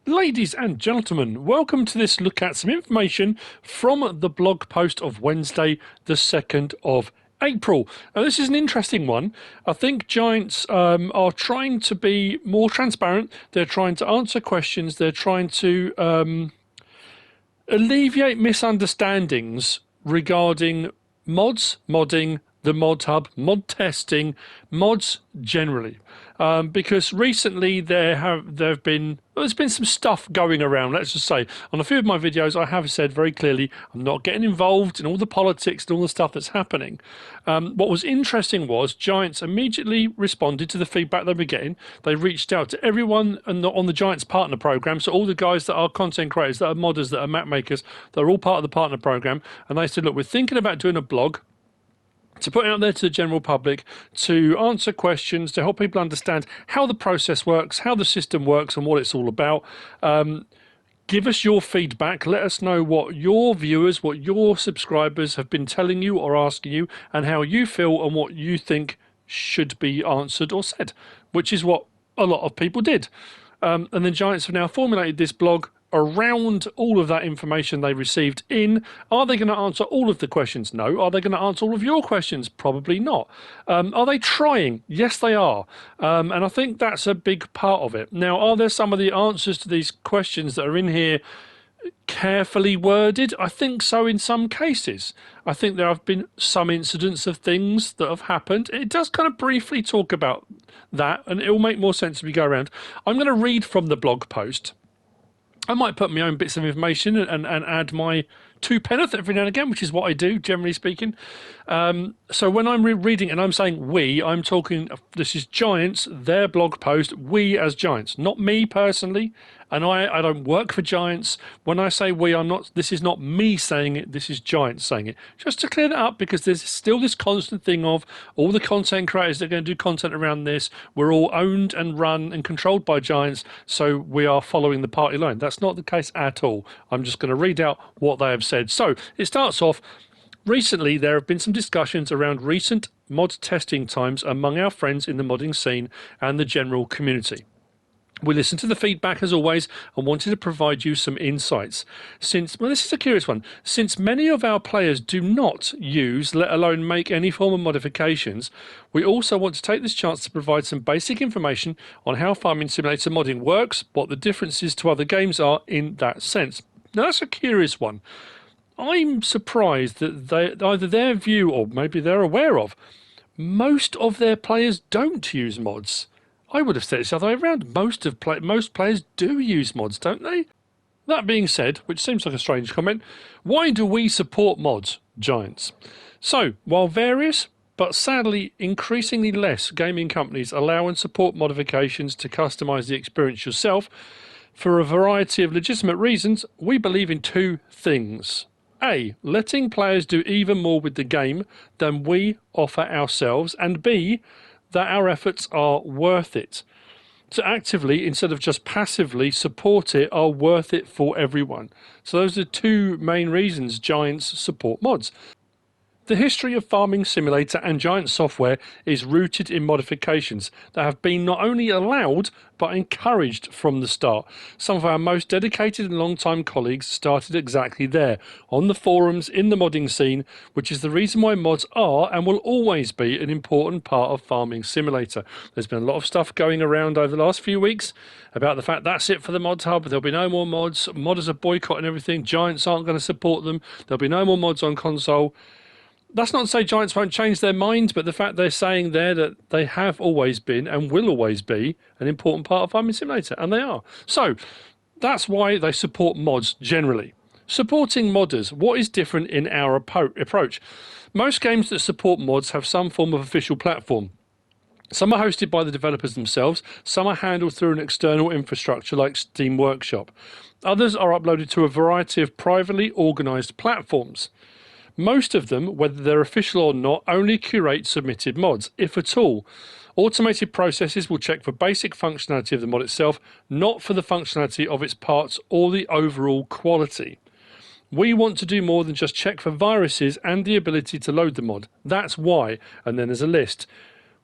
Ladies and gentlemen, welcome to this look at some information from the blog post of Wednesday, the 2nd of April. Now, this is an interesting one. I think Giants are trying to be more transparent. They're trying to answer questions. They're trying to alleviate misunderstandings regarding mods, modding, the Modhub, mod testing, mods generally. Because recently there's been some stuff going around. Let's just say on a few of my videos I have said very clearly I'm not getting involved in all the politics and all the stuff that's happening. What was interesting was Giants immediately responded to the feedback they were getting. They reached out to everyone on the Giants partner program, so all the guys that are content creators, that are modders, that are map makers, they're all part of the partner program, and they said, look, we're thinking about doing a blog to put out there to the general public, to answer questions, to help people understand how the process works, how the system works, and what it's all about. Give us your feedback. Let us know what your viewers, what your subscribers have been telling you or asking you, and how you feel and what you think should be answered or said, which is what a lot of people did. And the Giants have now formulated this blog around all of that information they received in. Are they going to answer all of the questions? No. Are they going to answer all of your questions? Probably not. Are they trying? Yes, they are. And I think that's a big part of it. Now, are there some of the answers to these questions that are in here carefully worded? I think so in some cases. I think there have been some incidents of things that have happened. It does kind of briefly talk about that, and it will make more sense if we go around. I'm going to read from the blog post. I might put my own bits of information and add my two penneth every now and again, which is what I do, generally speaking. So when I'm reading and I'm saying we, I'm talking, this is Giants, their blog post, we as Giants, not me personally. And I don't work for Giants. When I say we, this is not me saying it, this is Giants saying it. Just to clear that up, because there's still this constant thing of all the content creators that are going to do content around this, we're all owned and run and controlled by Giants, so we are following the party line. That's not the case at all. I'm just going to read out what they have said. So it starts off, recently there have been some discussions around recent mod testing times among our friends in the modding scene and the general community. We listened to the feedback as always and wanted to provide you some insights. Well, this is a curious one. Since many of our players do not use, let alone make any form of modifications, we also want to take this chance to provide some basic information on how Farming Simulator modding works, what the differences to other games are in that sense. Now, that's a curious one. I'm surprised that either their view or maybe they're aware of, most of their players don't use mods. I would have said it's the other way around. Most players do use mods, don't they? That being said, which seems like a strange comment, why do we support mods, Giants? So, while various, but sadly increasingly less gaming companies allow and support modifications to customise the experience yourself, for a variety of legitimate reasons, we believe in two things. A, letting players do even more with the game than we offer ourselves, and B, that our efforts are worth it. To actively, instead of just passively, support it are worth it for everyone. So those are two main reasons Giants support mods. The history of Farming Simulator and Giant software is rooted in modifications that have been not only allowed but encouraged from the start. Some of our most dedicated and long-time colleagues started exactly there, on the forums, in the modding scene, which is the reason why mods are and will always be an important part of Farming Simulator. There's been a lot of stuff going around over the last few weeks about the fact that's it for the Mod Hub, there'll be no more mods, modders are boycotting everything, Giants aren't going to support them, there'll be no more mods on console. That's not to say Giants won't change their minds, but the fact they're saying there that they have always been and will always be an important part of Farming Simulator, and they are. So that's why they support mods generally. Supporting modders, what is different in our approach? Most games that support mods have some form of official platform. Some are hosted by the developers themselves, some are handled through an external infrastructure like Steam Workshop. Others are uploaded to a variety of privately organised platforms. Most of them, whether they're official or not, only curate submitted mods, if at all. Automated processes will check for basic functionality of the mod itself, not for the functionality of its parts or the overall quality. We want to do more than just check for viruses and the ability to load the mod. That's why, and then there's a list.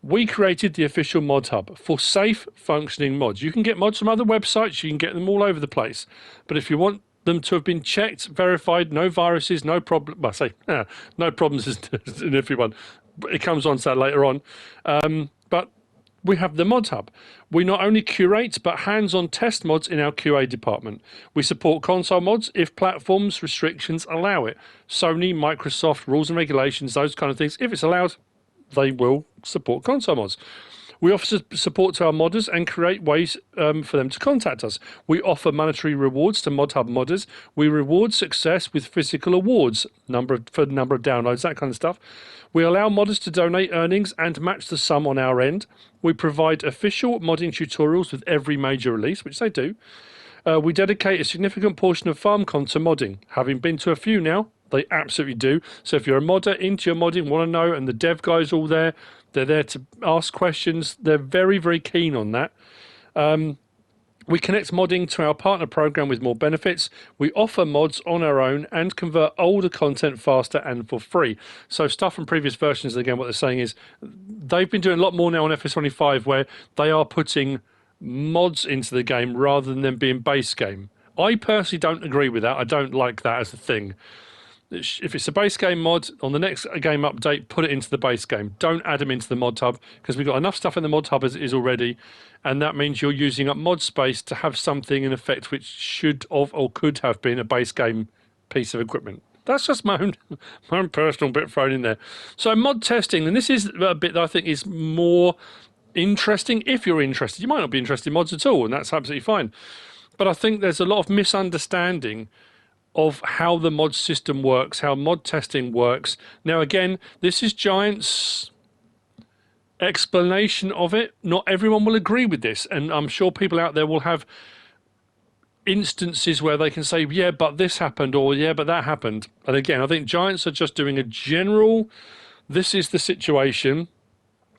We created the official mod hub for safe functioning mods. You can get mods from other websites, you can get them all over the place. But if you want them to have been checked, verified, no viruses, no problem, well, I say, no problems in everyone. It comes on to that later on. But we have the mod hub. We not only curate, but hands-on test mods in our QA department. We support console mods if platforms restrictions allow it. Sony, Microsoft, rules and regulations, those kind of things. If it's allowed, they will support console mods. We offer support to our modders and create ways for them to contact us. We offer monetary rewards to ModHub modders. We reward success with physical awards, for the number of downloads, that kind of stuff. We allow modders to donate earnings and match the sum on our end. We provide official modding tutorials with every major release, which they do. We dedicate a significant portion of FarmCon to modding. Having been to a few now, they absolutely do. So if you're a modder, into your modding, want to know, and the dev guys all there, they're there to ask questions. They're very, very keen on that. We connect modding to our partner program with more benefits. We offer mods on our own and convert older content faster and for free. So stuff from previous versions, again, what they're saying is they've been doing a lot more now on FS25 where they are putting mods into the game rather than them being base game. I personally don't agree with that. I don't like that as a thing. If it's a base game mod, on the next game update, put it into the base game. Don't add them into the mod hub, because we've got enough stuff in the mod hub as it is already, and that means you're using up mod space to have something in effect which should have or could have been a base game piece of equipment. That's just my own personal bit thrown in there. So mod testing, and this is a bit that I think is more interesting if you're interested. You might not be interested in mods at all, and that's absolutely fine. But I think there's a lot of misunderstanding of how the mod system works, how mod testing works. Now, again, this is Giant's explanation of it. Not everyone will agree with this, and I'm sure people out there will have instances where they can say, yeah, but this happened, or yeah, but that happened. And again, I think Giants are just doing a general, this is the situation.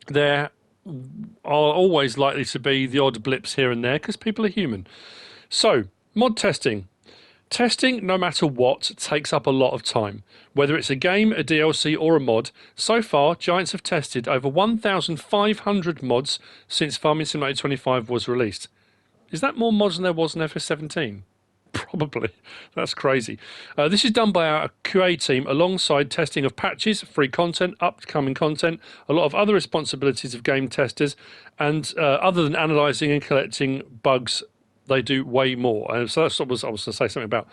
There are always likely to be the odd blips here and there because people are human. So, mod testing. Testing, no matter what, takes up a lot of time. Whether it's a game, a DLC or a mod, so far Giants have tested over 1,500 mods since Farming Simulator 25 was released. Is that more mods than there was in FS17? Probably. That's crazy. This is done by our QA team alongside testing of patches, free content, upcoming content, a lot of other responsibilities of game testers, and other than analysing and collecting bugs, they do way more. And so that's what I was going to say something about.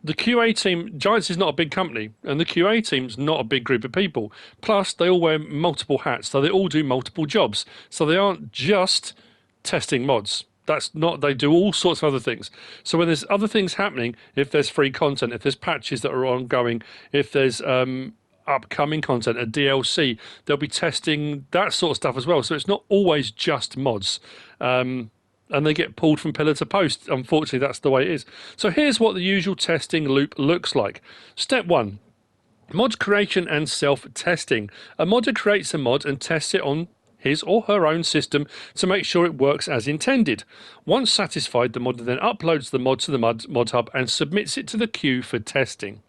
The QA team, Giants is not a big company, and the QA team's not a big group of people. Plus, they all wear multiple hats, so they all do multiple jobs. So they aren't just testing mods. That's not, they do all sorts of other things. So when there's other things happening, if there's free content, if there's patches that are ongoing, if there's upcoming content, a DLC, they'll be testing that sort of stuff as well. So it's not always just mods. And they get pulled from pillar to post. Unfortunately, that's the way it is. So here's what the usual testing loop looks like. Step 1, mod creation and self-testing. A modder creates a mod and tests it on his or her own system to make sure it works as intended. Once satisfied, the modder then uploads the mod to the mod hub and submits it to the queue for testing.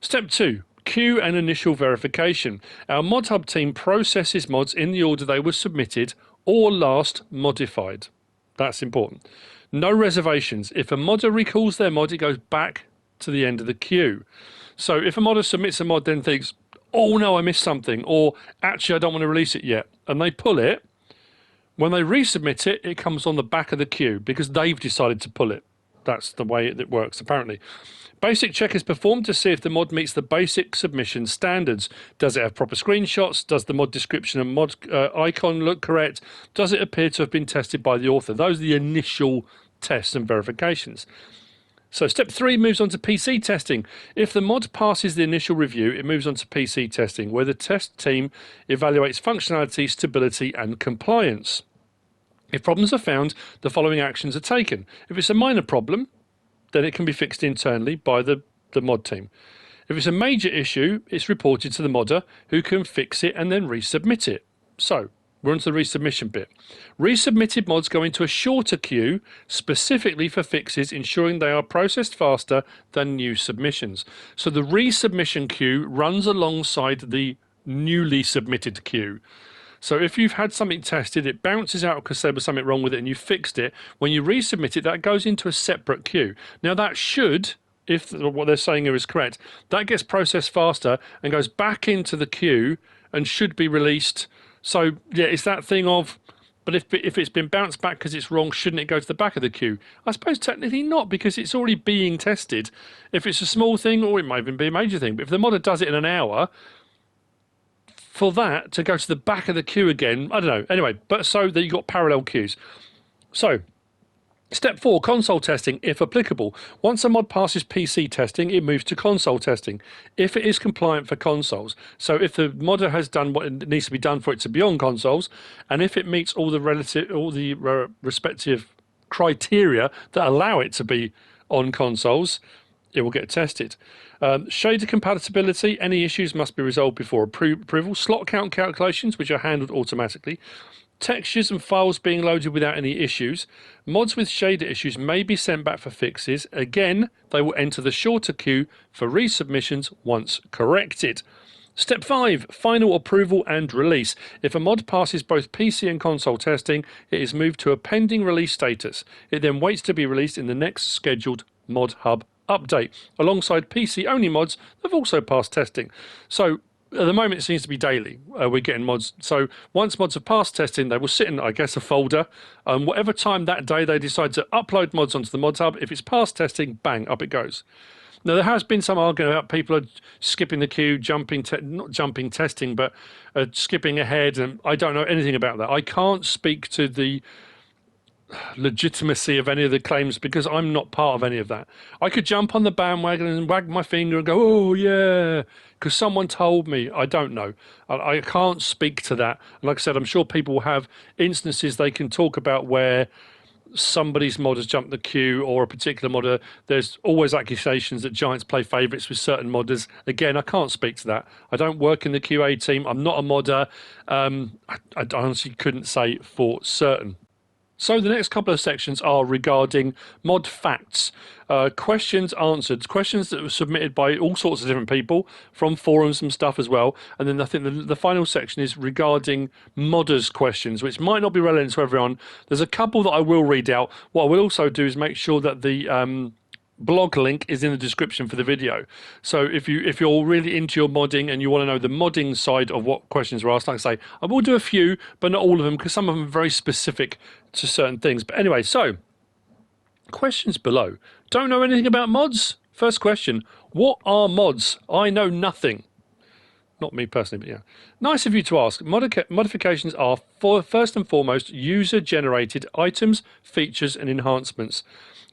Step 2, queue and initial verification. Our mod hub team processes mods in the order they were submitted or last modified. That's important. No reservations. If a modder recalls their mod, it goes back to the end of the queue. So if a modder submits a mod, then thinks, oh no, I missed something, or actually I don't want to release it yet, and they pull it, when they resubmit it, it comes on the back of the queue because they've decided to pull it. That's the way it works, apparently. Basic check is performed to see if the mod meets the basic submission standards. Does it have proper screenshots? Does the mod description and mod icon look correct? Does it appear to have been tested by the author? Those are the initial tests and verifications. So step 3 moves on to PC testing. If the mod passes the initial review, it moves on to PC testing, where the test team evaluates functionality, stability, and compliance. If problems are found, the following actions are taken. If it's a minor problem, then it can be fixed internally by the mod team. If it's a major issue, it's reported to the modder, who can fix it and then resubmit it. So, we're on to the resubmission bit. Resubmitted mods go into a shorter queue, specifically for fixes, ensuring they are processed faster than new submissions. So the resubmission queue runs alongside the newly submitted queue. So if you've had something tested, it bounces out because there was something wrong with it and you fixed it. When you resubmit it, that goes into a separate queue. Now that should, if what they're saying here is correct, that gets processed faster and goes back into the queue and should be released. So yeah, it's that thing of, but if it's been bounced back because it's wrong, shouldn't it go to the back of the queue? I suppose technically not, because it's already being tested. If it's a small thing, or it might even be a major thing, but if the modder does it in an hour, for that to go to the back of the queue again, I don't know. Anyway, but so that you've got parallel queues. So, step 4, console testing, if applicable. Once a mod passes PC testing, it moves to console testing, if it is compliant for consoles. So if the modder has done what needs to be done for it to be on consoles, and if it meets all the respective criteria that allow it to be on consoles, it will get tested. Shader compatibility, any issues must be resolved before approval. Slot count calculations, which are handled automatically. Textures and files being loaded without any issues. Mods with shader issues may be sent back for fixes. Again, they will enter the shorter queue for resubmissions once corrected. Step 5, final approval and release. If a mod passes both PC and console testing, it is moved to a pending release status. It then waits to be released in the next scheduled Modhub update, alongside PC-only mods that have also passed testing. So at the moment, it seems to be daily. We're getting mods. So once mods have passed testing, they will sit in, I guess, a folder. Whatever time that day they decide to upload mods onto the Mods Hub, if it's passed testing, bang, up it goes. Now, there has been some argument about people are skipping the queue, not jumping testing, but skipping ahead, and I don't know anything about that. I can't speak to the legitimacy of any of the claims because I'm not part of any of that. I could jump on the bandwagon and wag my finger and go, oh yeah, because someone told me. I don't know. I can't speak to that. And like I said, I'm sure people will have instances they can talk about where somebody's mod has jumped the queue, or a particular modder. There's always accusations that Giants play favourites with certain modders. Again, I can't speak to that. I don't work in the QA team. I'm not a modder. I honestly couldn't say for certain. So the next couple of sections are regarding mod facts, questions answered, questions that were submitted by all sorts of different people from forums and stuff as well. And then I think the final section is regarding modders questions, which might not be relevant to everyone. There's a couple that I will read out. What I will also do is make sure that the blog link is in the description for the video. So if you're really into your modding and you want to know the modding side of what questions were asked, like I say, I will do a few, but not all of them, because some of them are very specific to certain things. But anyway, so questions below. Don't know anything about mods? First question, what are mods? I know nothing. Not me personally, but yeah. Nice of you to ask. Modifications are, first and foremost, user-generated items, features, and enhancements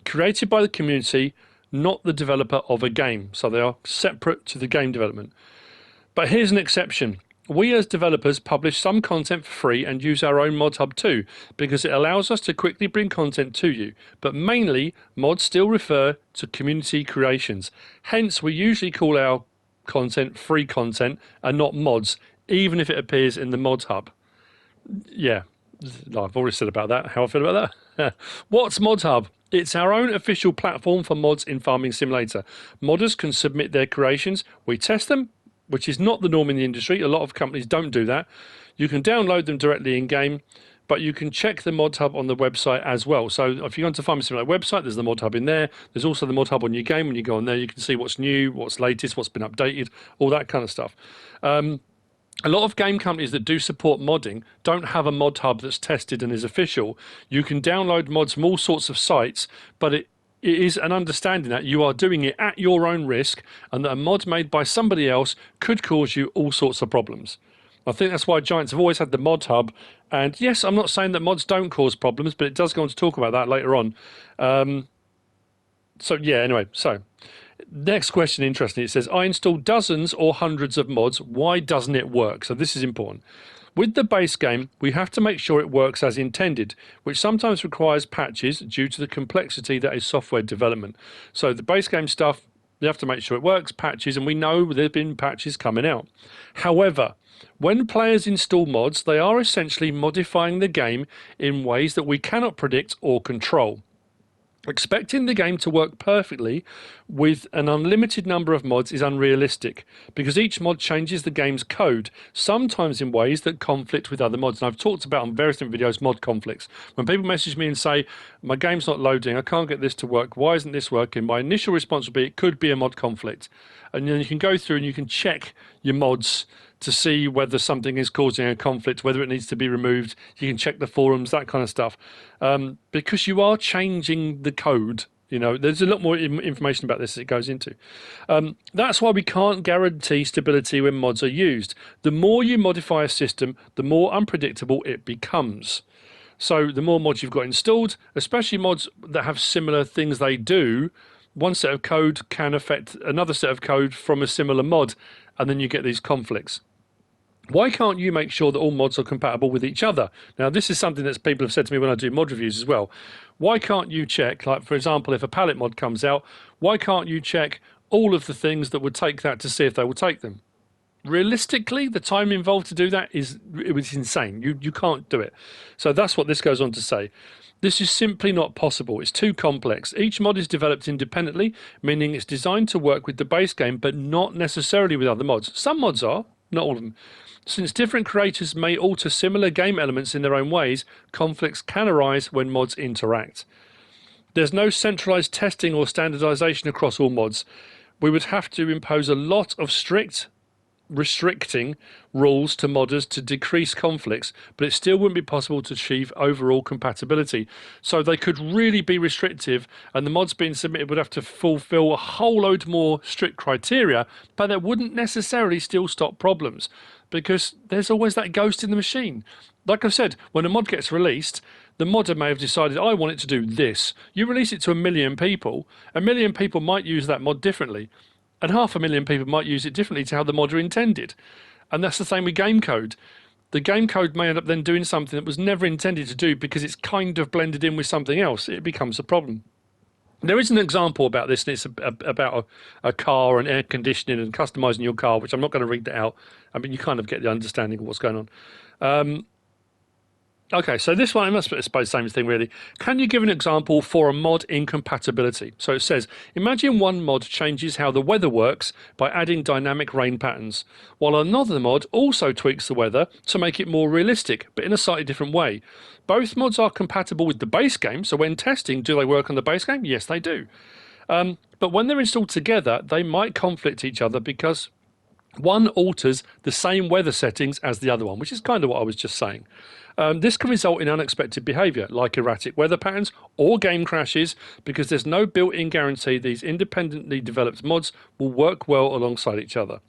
created by the community, not the developer of a game. So they are separate to the game development. But here's an exception. We as developers publish some content for free and use our own mod hub too, because it allows us to quickly bring content to you. But mainly, mods still refer to community creations. Hence, we usually call our content free content and not mods, even if it appears in the mod hub. Yeah, I've already said about that, how I feel about that. What's Mod Hub? It's our own official platform for mods in Farming Simulator. Modders can submit their creations. We test them, which is not the norm in the industry. A lot of companies don't do that. You can download them directly in-game, but you can check the Mod Hub on the website as well. So if you go onto the Farming Simulator website, there's the Mod Hub in there. There's also the Mod Hub on your game. When you go on there, you can see what's new, what's latest, what's been updated, all that kind of stuff. A lot of game companies that do support modding don't have a mod hub that's tested and is official. You can download mods from all sorts of sites, but it is an understanding that you are doing it at your own risk and that a mod made by somebody else could cause you all sorts of problems. I think that's why Giants have always had the mod hub. And yes, I'm not saying that mods don't cause problems, but it does go on to talk about that later on. So yeah, anyway, so next question, interesting. It says, I installed dozens or hundreds of mods. Why doesn't it work? So this is important. With the base game, we have to make sure it works as intended, which sometimes requires patches due to the complexity that is software development. So the base game stuff, you have to make sure it works, patches, and we know there have been patches coming out. However, when players install mods, they are essentially modifying the game in ways that we cannot predict or control. Expecting the game to work perfectly with an unlimited number of mods is unrealistic because each mod changes the game's code, sometimes in ways that conflict with other mods. And I've talked about on various different videos mod conflicts. When people message me and say, my game's not loading, I can't get this to work, why isn't this working? My initial response would be, it could be a mod conflict. And then you can go through and you can check your mods to see whether something is causing a conflict, whether it needs to be removed. You can check the forums, that kind of stuff. Because you are changing the code. You know, there's a lot more information about this as it goes into. That's why we can't guarantee stability when mods are used. The more you modify a system, the more unpredictable it becomes. So the more mods you've got installed, especially mods that have similar things they do, one set of code can affect another set of code from a similar mod, and then you get these conflicts. Why can't you make sure that all mods are compatible with each other? Now, this is something that people have said to me when I do mod reviews as well. Why can't you check, like, for example, if a palette mod comes out, why can't you check all of the things that would take that to see if they will take them? Realistically, the time involved to do that is insane. You can't do it. So that's what this goes on to say. This is simply not possible. It's too complex. Each mod is developed independently, meaning it's designed to work with the base game, but not necessarily with other mods. Some mods are, not all of them. Since different creators may alter similar game elements in their own ways, conflicts can arise when mods interact. There's no centralized testing or standardization across all mods. We would have to impose a lot of strict restricting rules to modders to decrease conflicts, but it still wouldn't be possible to achieve overall compatibility. So they could really be restrictive, and the mods being submitted would have to fulfill a whole load more strict criteria, but that wouldn't necessarily still stop problems, because there's always that ghost in the machine. Like I said, when a mod gets released, the modder may have decided, I want it to do this. You release it to 1 million people. 1 million people might use that mod differently. And 500,000 people might use it differently to how the modder intended. And that's the same with game code. The game code may end up then doing something that was never intended to do because it's kind of blended in with something else. It becomes a problem. There is an example about this, and it's about a car and air conditioning and customizing your car, which I'm not going to read that out. I mean, you kind of get the understanding of what's going on. Okay, so this one, I suppose the same thing really. Can you give an example for a mod incompatibility? So it says, imagine one mod changes how the weather works by adding dynamic rain patterns, while another mod also tweaks the weather to make it more realistic, but in a slightly different way. Both mods are compatible with the base game, so when testing, do they work on the base game? Yes, they do. But when they're installed together, they might conflict each other because one alters the same weather settings as the other one, which is kind of what I was just saying. This can result in unexpected behaviour, like erratic weather patterns or game crashes, because there's no built-in guarantee these independently developed mods will work well alongside each other.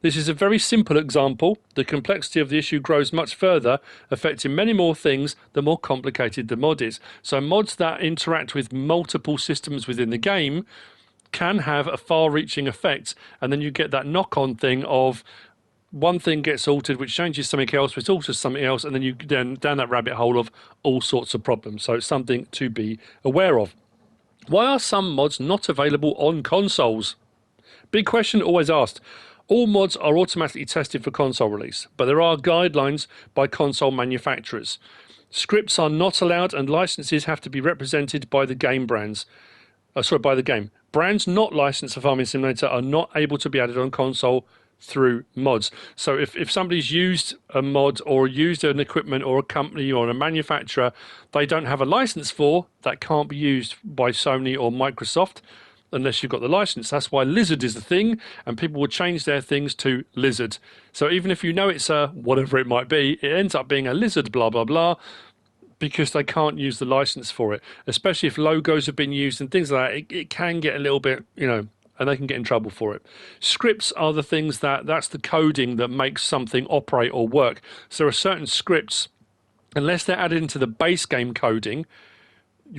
This is a very simple example. The complexity of the issue grows much further, affecting many more things the more complicated the mod is. So mods that interact with multiple systems within the game can have a far-reaching effect, and then you get that knock-on thing of one thing gets altered, which changes something else, which alters something else, and then you down that rabbit hole of all sorts of problems. So it's something to be aware of. Why are some mods not available on consoles? Big question, always asked. All mods are automatically tested for console release, but there are guidelines by console manufacturers. Scripts are not allowed, and licenses have to be represented by the game brands. By the game. Brands not licensed for Farming Simulator are not able to be added on console through mods. So if somebody's used a mod or used an equipment or a company or a manufacturer they don't have a license for, that can't be used by Sony or Microsoft unless you've got the license. That's why Lizard is the thing, and people will change their things to Lizard. So even if you know it's a whatever it might be, it ends up being a Lizard blah blah blah, because they can't use the license for it. Especially if logos have been used and things like that, it can get a little bit, and they can get in trouble for it. Scripts are the things that's the coding that makes something operate or work. So there are certain scripts, unless they're added into the base game coding,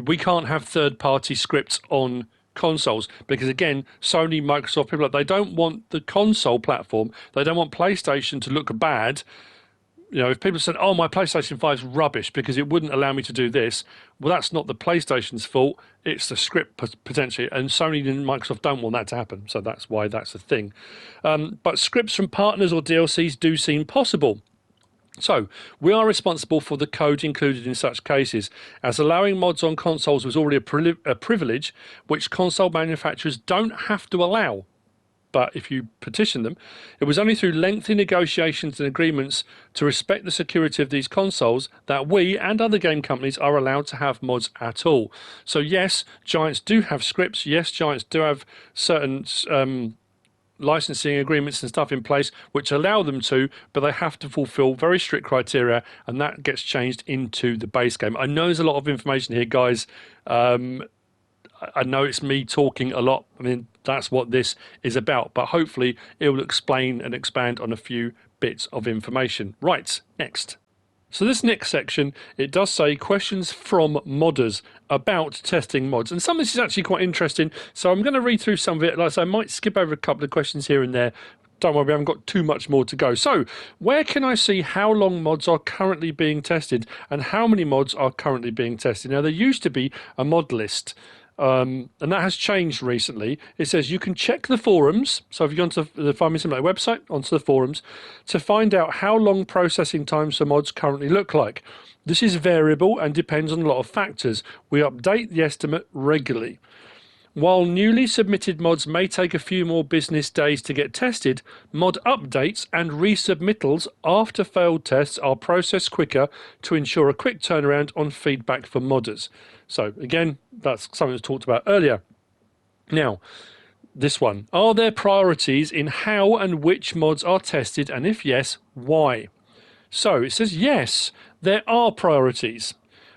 we can't have third-party scripts on consoles, because again, Sony, Microsoft, people they don't want the console platform, they don't want PlayStation to look bad. If people said, oh, my PlayStation 5 is rubbish because it wouldn't allow me to do this, well, that's not the PlayStation's fault. It's the script potentially. And Sony and Microsoft don't want that to happen. So that's why that's a thing. But scripts from partners or DLCs do seem possible. So, we are responsible for the code included in such cases, as allowing mods on consoles was already a privilege which console manufacturers don't have to allow. But if you petition them, it was only through lengthy negotiations and agreements to respect the security of these consoles that we and other game companies are allowed to have mods at all. So yes, Giants do have scripts. Yes, Giants do have certain licensing agreements and stuff in place which allow them to, but they have to fulfill very strict criteria, and that gets changed into the base game. I know there's a lot of information here, guys. I know it's me talking a lot. I mean, that's what this is about, but hopefully it will explain and expand on a few bits of information. Right, next. So this next section, it does say questions from modders about testing mods. And some of this is actually quite interesting. So I'm going to read through some of it. Like I say, I might skip over a couple of questions here and there. Don't worry, we haven't got too much more to go. So where can I see how long mods are currently being tested and how many mods are currently being tested? Now, there used to be a mod list. And that has changed recently. It says you can check the forums. So if you go onto the Farming Simulator website, onto the forums, to find out how long processing times for mods currently look like. This is variable and depends on a lot of factors. We update the estimate regularly. While newly submitted mods may take a few more business days to get tested, mod updates and resubmittals after failed tests are processed quicker to ensure a quick turnaround on feedback for modders. So again, that's something that's talked about earlier. Now, this one. Are there priorities in how and which mods are tested, and if yes, why? So it says yes, there are priorities.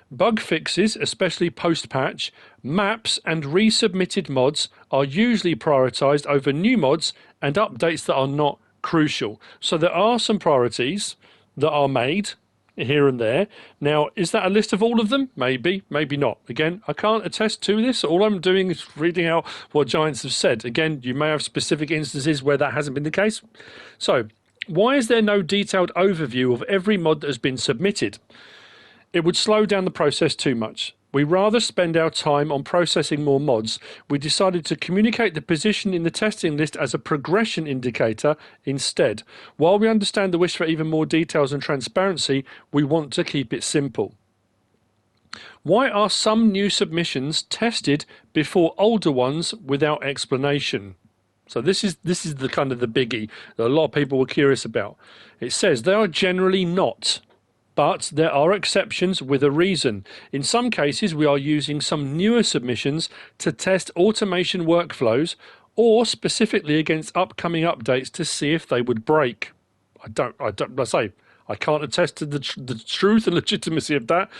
Bug fixes, especially post-patch, maps and resubmitted mods are usually prioritized over new mods and updates that are not crucial. So there are some priorities that are made here and there. Now, is that a list of all of them? Maybe, maybe not. Again, I can't attest to this. All I'm doing is reading out what Giants have said. Again, you may have specific instances where that hasn't been the case. So, why is there no detailed overview of every mod that has been submitted? It would slow down the process too much. We rather spend our time on processing more mods. We decided to communicate the position in the testing list as a progression indicator instead. While we understand the wish for even more details and transparency, we want to keep it simple. Why are some new submissions tested before older ones without explanation? So this is the kind of the biggie that a lot of people were curious about. It says they are generally not. But there are exceptions with a reason. In some cases, we are using some newer submissions to test automation workflows or specifically against upcoming updates to see if they would break. I can't attest to the truth and legitimacy of that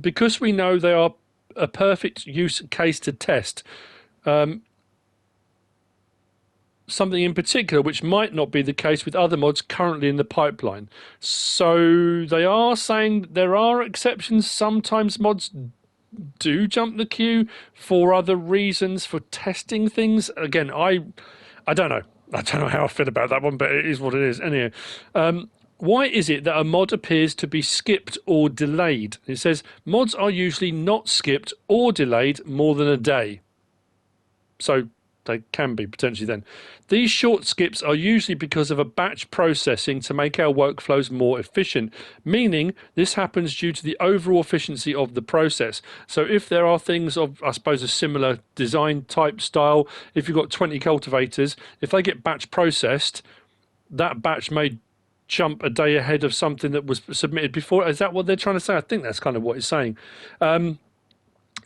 because we know they are a perfect use case to test. Something in particular which might not be the case with other mods currently in the pipeline. So they are saying there are exceptions. Sometimes mods do jump the queue for other reasons, for testing things. Again, I don't know. I don't know how I feel about that one, but it is what it is. Anyway, why is it that a mod appears to be skipped or delayed? It says mods are usually not skipped or delayed more than a day. So they can be potentially then. These short skips are usually because of a batch processing to make our workflows more efficient, meaning this happens due to the overall efficiency of the process. So if there are things of, I suppose, a similar design type style, if you've got 20 cultivators, if they get batch processed, that batch may jump a day ahead of something that was submitted before. Is that what they're trying to say? I think that's kind of what it's saying.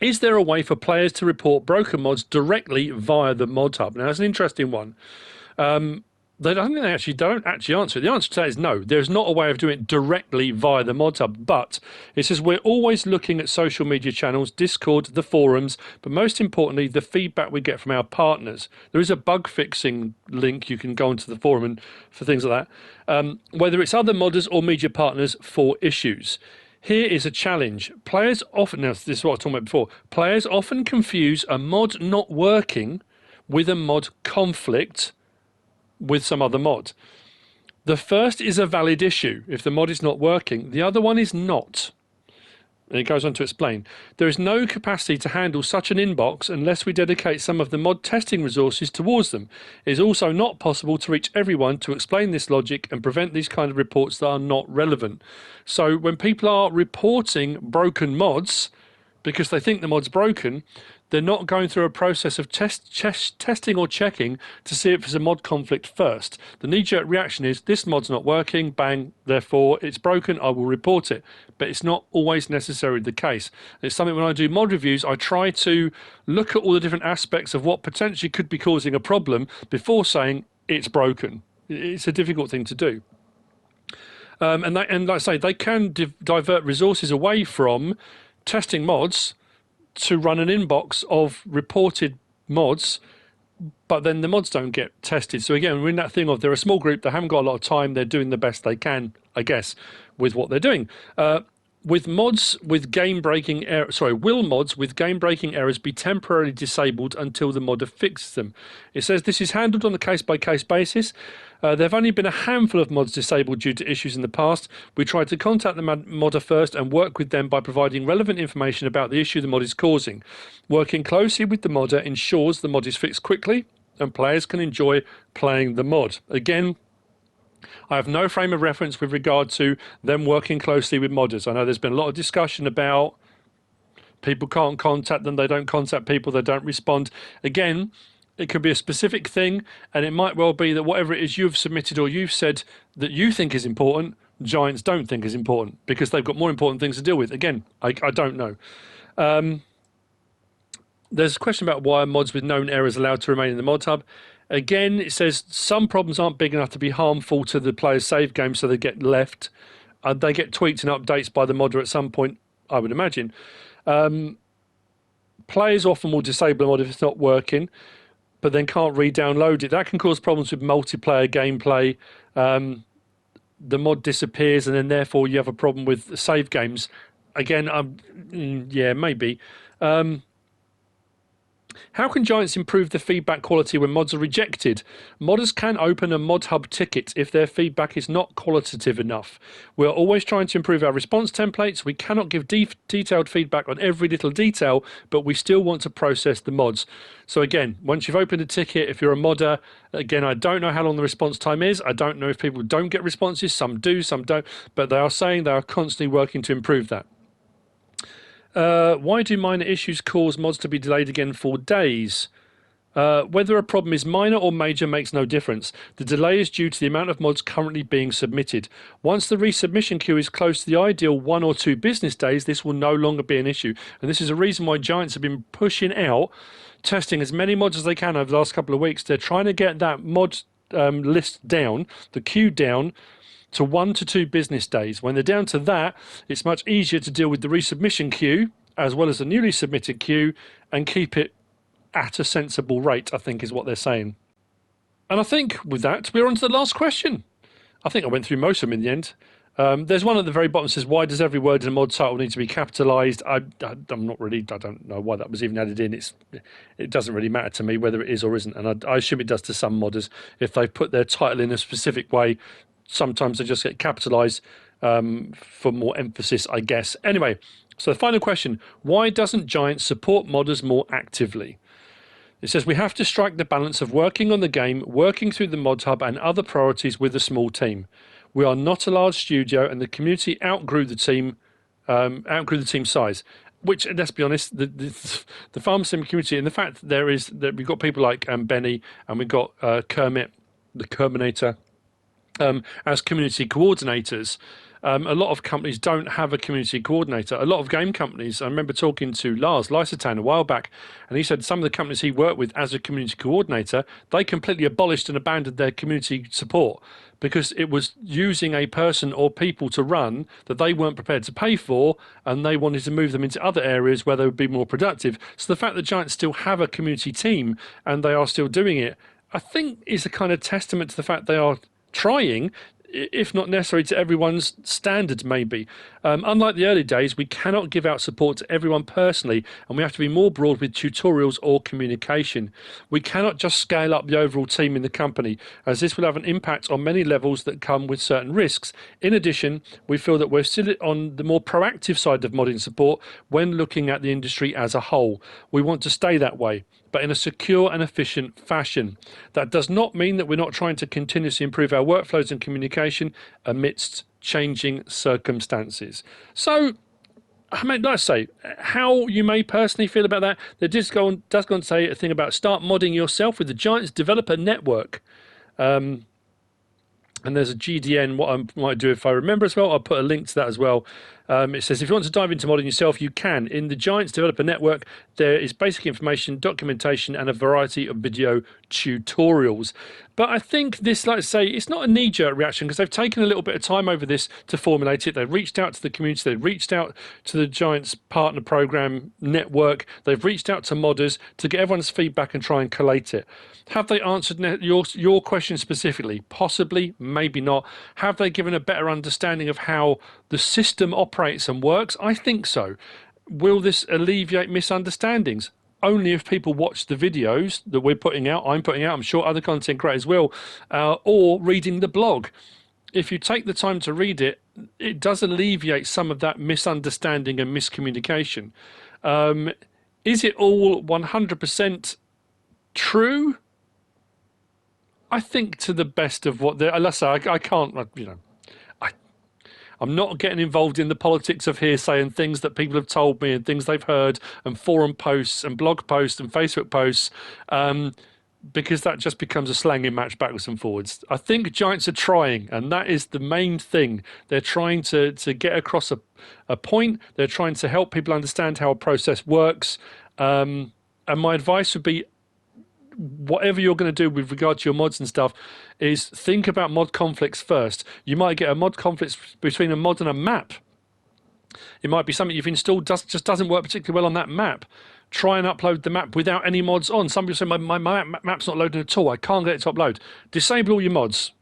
Is there a way for players to report broken mods directly via the Mod Hub? Now, that's an interesting one. They don't actually answer it. The answer to that is no. There's not a way of doing it directly via the Mod Hub, but it says we're always looking at social media channels, Discord, the forums, but most importantly, the feedback we get from our partners. There is a bug fixing link. You can go onto the forum and for things like that, whether it's other modders or media partners for issues. Here is a challenge. Players often, now this is what I was talking about before, players often confuse a mod not working with a mod conflict with some other mod. The first is a valid issue if the mod is not working. The other one is not. And it goes on to explain, there is no capacity to handle such an inbox unless we dedicate some of the mod testing resources towards them. It is also not possible to reach everyone to explain this logic and prevent these kind of reports that are not relevant. So when people are reporting broken mods because they think the mod's broken, they're not going through a process of testing or checking to see if there's a mod conflict first. The knee-jerk reaction is, this mod's not working, bang, therefore it's broken, I will report it. But it's not always necessarily the case. It's something when I do mod reviews, I try to look at all the different aspects of what potentially could be causing a problem before saying it's broken. It's a difficult thing to do. And like I say, they can divert resources away from testing mods to run an inbox of reported mods, but then the mods don't get tested. So again, we're in that thing of they're a small group, they haven't got a lot of time, they're doing the best they can, I guess, with what they're doing. With mods with game-breaking errors, will mods with game-breaking errors be temporarily disabled until the modder fixes them? It says this is handled on a case-by-case basis. There have only been a handful of mods disabled due to issues in the past. We tried to contact the modder first and work with them by providing relevant information about the issue the mod is causing. Working closely with the modder ensures the mod is fixed quickly and players can enjoy playing the mod. Again, I have no frame of reference with regard to them working closely with modders. I know there's been a lot of discussion about people can't contact them, they don't contact people, they don't respond. Again, it could be a specific thing, and it might well be that whatever it is you've submitted or you've said that you think is important, Giants don't think is important because they've got more important things to deal with. Again, I don't know. There's a question about why mods with known errors are allowed to remain in the mod hub. Again, it says some problems aren't big enough to be harmful to the player's save game, so they get left. They get tweaks and updates by the modder at some point, I would imagine. Players often will disable a mod if it's not working, but then can't re-download it. That can cause problems with multiplayer gameplay. The mod disappears, and then therefore you have a problem with save games. Again, yeah, maybe. How can Giants improve the feedback quality when mods are rejected? Modders can open a mod hub ticket if their feedback is not qualitative enough. We are always trying to improve our response templates. We cannot give detailed feedback on every little detail, but we still want to process the mods. So again, once you've opened a ticket, if you're a modder, again, I don't know how long the response time is. I don't know if people don't get responses. Some do, some don't. But they are saying they are constantly working to improve that. Why do minor issues cause mods to be delayed again for days? Whether a problem is minor or major makes no difference. The delay is due to the amount of mods currently being submitted. Once the resubmission queue is close to the ideal 1 or 2 business days, this will no longer be an issue. And this is a reason why Giants have been pushing out, testing as many mods as they can over the last couple of weeks. They're trying to get that mod list down, the queue down, to 1 to 2 business days. When they're down to that, it's much easier to deal with the resubmission queue as well as the newly submitted queue and keep it at a sensible rate, I think is what they're saying. And I think with that, we're on to the last question. I think I went through most of them in the end. There's one at the very bottom that says, why does every word in a mod title need to be capitalised? I don't know why that was even added in. It doesn't really matter to me whether it is or isn't. And I assume it does to some modders. If they put their title in a specific way, sometimes they just get capitalised for more emphasis, I guess. Anyway, so the final question, why doesn't Giants support modders more actively? It says, we have to strike the balance of working on the game, working through the mod hub and other priorities with a small team. We are not a large studio and the community outgrew the team size. Which, let's be honest, the farm sim community, and the fact that we've got people like Benny and we've got Kermit, the Kerminator, as community coordinators. A lot of companies don't have a community coordinator. A lot of game companies, I remember talking to Lars Lysertan a while back, and he said some of the companies he worked with as a community coordinator, they completely abolished and abandoned their community support because it was using a person or people to run that they weren't prepared to pay for, and they wanted to move them into other areas where they would be more productive. So the fact that Giants still have a community team and they are still doing it, I think is a kind of testament to the fact they are trying. if not necessary to everyone's standards maybe. Unlike the early days, we cannot give out support to everyone personally, and we have to be more broad with tutorials or communication. We cannot just scale up the overall team in the company, as this will have an impact on many levels that come with certain risks. In addition, we feel that we're still on the more proactive side of modding support when looking at the industry as a whole. We want to stay that way, but in a secure and efficient fashion. That does not mean that we're not trying to continuously improve our workflows and communication amidst changing circumstances. So, I mean, let's say how you may personally feel about that. They does go on to say a thing about start modding yourself with the Giants Developer Network. And there's a GDN, what I might do if I remember as well, I'll put a link to that as well. It says if you want to dive into modding yourself, you can. In the Giants Developer Network, there is basic information, documentation, and a variety of video tutorials. But I think this, like I say, it's not a knee-jerk reaction because they've taken a little bit of time over this to formulate it. They've reached out to the community. They've reached out to the Giants Partner Program Network. They've reached out to modders to get everyone's feedback and try and collate it. Have they answered your question specifically? Possibly, maybe not. Have they given a better understanding of how the system operates and works? I think so. Will this alleviate misunderstandings? Only if people watch the videos that we're putting out, I'm putting out, I'm sure other content creators will, or reading the blog. If you take the time to read it, it does alleviate some of that misunderstanding and miscommunication. Is it all 100% true? I think to the best of what they're, let's say, I can't, you know, I'm not getting involved in the politics of hearsay and things that people have told me and things they've heard and forum posts and blog posts and Facebook posts, because that just becomes a slanging match backwards and forwards. I think Giants are trying, and that is the main thing. They're trying to get across a point. They're trying to help people understand how a process works. And my advice would be, whatever you're going to do with regard to your mods and stuff, is think about mod conflicts first. You might get a mod conflict between a mod and a map. It might be something you've installed just doesn't work particularly well on that map. Try and upload the map without any mods on. Some people say my map's not loading at all. I can't get it to upload. Disable all your mods.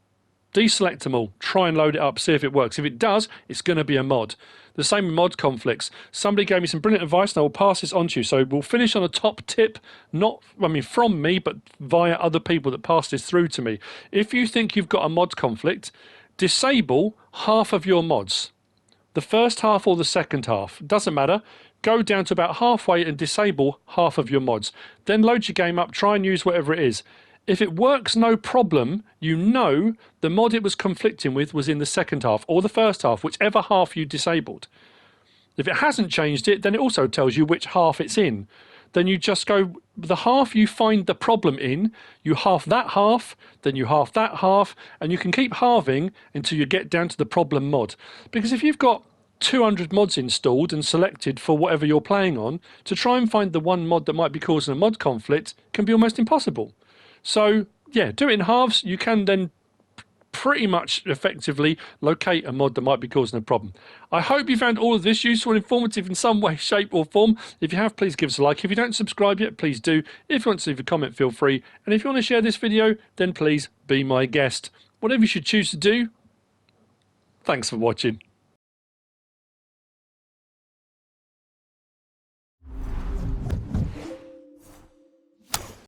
Deselect them all. Try and load it up. See if it works. If it does, it's going to be a mod. The same with mod conflicts. Somebody gave me some brilliant advice and I will pass this on to you. So we'll finish on a top tip, from me, but via other people that pass this through to me. If you think you've got a mod conflict, disable half of your mods. The first half or the second half. Doesn't matter. Go down to about halfway and disable half of your mods. Then load your game up, try and use whatever it is. If it works no problem, you know the mod it was conflicting with was in the second half or the first half, whichever half you disabled. If it hasn't changed it, then it also tells you which half it's in. Then you just go, the half you find the problem in, you half that half, then you half that half, and you can keep halving until you get down to the problem mod. Because if you've got 200 mods installed and selected for whatever you're playing on, to try and find the one mod that might be causing a mod conflict can be almost impossible. So, yeah, do it in halves. You can then pretty much effectively locate a mod that might be causing a problem. I hope you found all of this useful and informative in some way, shape or form. If you have, please give us a like. If you don't subscribe yet, please do. If you want to leave a comment, feel free. And if you want to share this video, then please be my guest. Whatever you should choose to do, thanks for watching.